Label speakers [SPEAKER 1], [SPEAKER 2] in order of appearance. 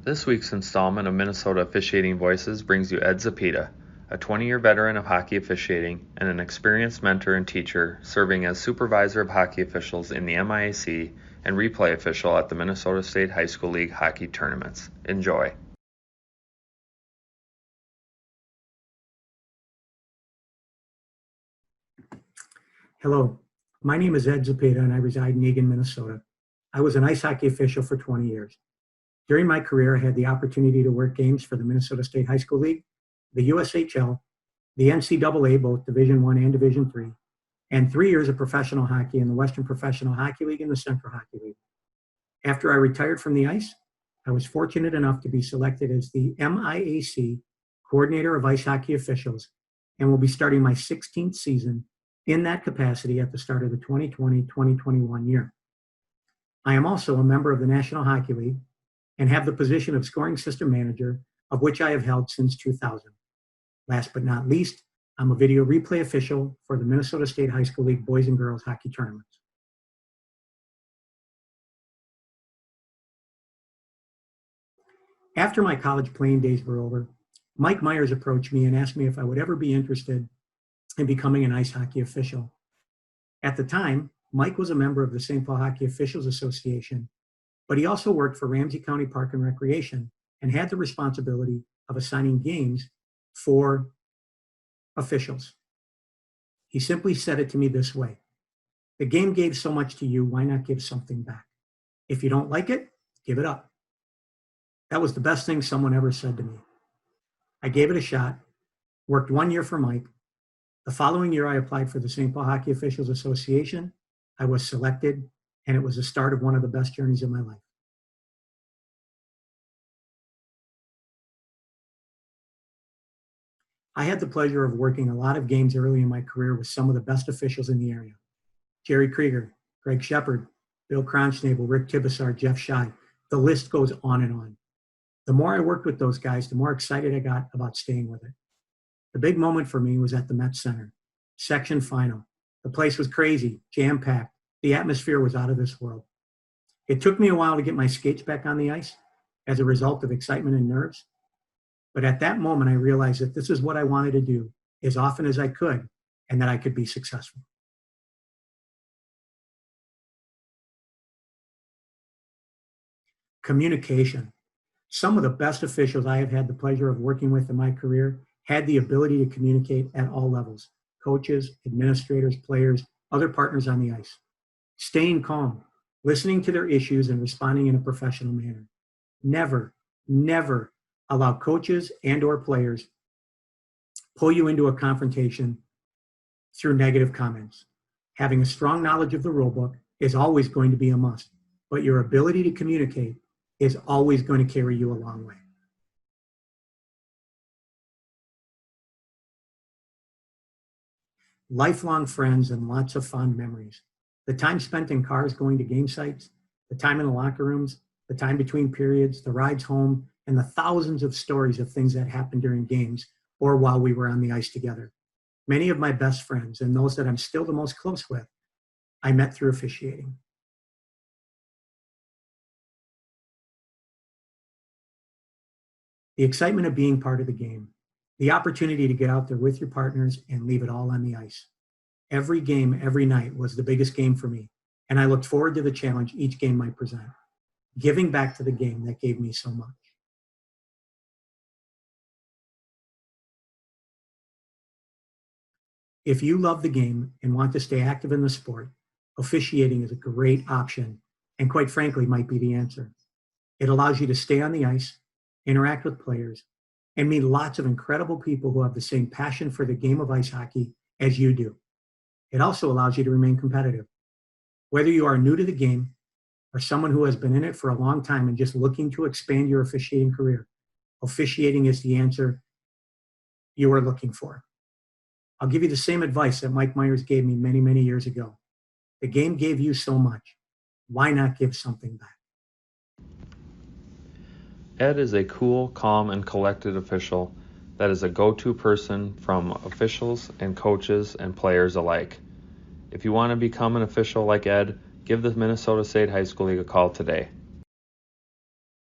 [SPEAKER 1] This week's installment of Minnesota Officiating Voices brings you Ed Zepeda, a 20-year veteran of hockey officiating and an experienced mentor and teacher serving as supervisor of hockey officials in the MIAC and replay official at the Minnesota State High School League hockey tournaments. Enjoy.
[SPEAKER 2] Hello, my name is Ed Zepeda and I reside in Eagan, Minnesota. I was an ice hockey official for 20 years. During my career, I had the opportunity to work games for the Minnesota State High School League, the USHL, the NCAA, both Division I and Division III, and 3 years of professional hockey in the Western Professional Hockey League and the Central Hockey League. After I retired from the ice, I was fortunate enough to be selected as the MIAC Coordinator of Ice Hockey Officials and will be starting my 16th season in that capacity at the start of the 2020-2021 year. I am also a member of the National Hockey League and have the position of scoring system manager, of which I have held since 2000. Last but not least, I'm a video replay official for the Minnesota State High School League boys and girls hockey tournaments. After my college playing days were over, Mike Myers approached me and asked me if I would ever be interested in becoming an ice hockey official. At the time, Mike was a member of the St. Paul Hockey Officials Association, but he also worked for Ramsey County Park and Recreation and had the responsibility of assigning games for officials. He simply said it to me this way: the game gave so much to you, why not give something back? If you don't like it, give it up. That was the best thing someone ever said to me. I gave it a shot, worked 1 year for Mike. The following year, I applied for the St. Paul Hockey Officials Association. I was selected, and it was the start of one of the best journeys of my life. I had the pleasure of working a lot of games early in my career with some of the best officials in the area. Jerry Krieger, Greg Shepard, Bill Kronschnabel, Rick Tibesar, Jeff Scheid. The list goes on and on. The more I worked with those guys, the more excited I got about staying with it. The big moment for me was at the Met Center, section final. The place was crazy, jam-packed. The atmosphere was out of this world. It took me a while to get my skates back on the ice as a result of excitement and nerves. But at that moment, I realized that this is what I wanted to do as often as I could and that I could be successful. Communication. Some of the best officials I have had the pleasure of working with in my career had the ability to communicate at all levels: coaches, administrators, players, other partners on the ice. Staying calm, listening to their issues and responding in a professional manner. Never, never allow coaches and or players pull you into a confrontation through negative comments. Having a strong knowledge of the rule book is always going to be a must, but your ability to communicate is always going to carry you a long way. Lifelong friends and lots of fond memories. The time spent in cars going to game sites, the time in the locker rooms, the time between periods, the rides home, and the thousands of stories of things that happened during games or while we were on the ice together. Many of my best friends and those that I'm still the most close with, I met through officiating. The excitement of being part of the game, the opportunity to get out there with your partners and leave it all on the ice. Every game, every night was the biggest game for me, and I looked forward to the challenge each game might present, giving back to the game that gave me so much. If you love the game and want to stay active in the sport, officiating is a great option and quite frankly might be the answer. It allows you to stay on the ice, interact with players, and meet lots of incredible people who have the same passion for the game of ice hockey as you do. It also allows you to remain competitive. Whether you are new to the game or someone who has been in it for a long time and just looking to expand your officiating career, officiating is the answer you are looking for. I'll give you the same advice that Mike Myers gave me many, many years ago. The game gave you so much. Why not give something back?
[SPEAKER 1] Ed is a cool, calm, and collected official that is a go-to person from officials and coaches and players alike. If you want to become an official like Ed, give the Minnesota State High School League a call today.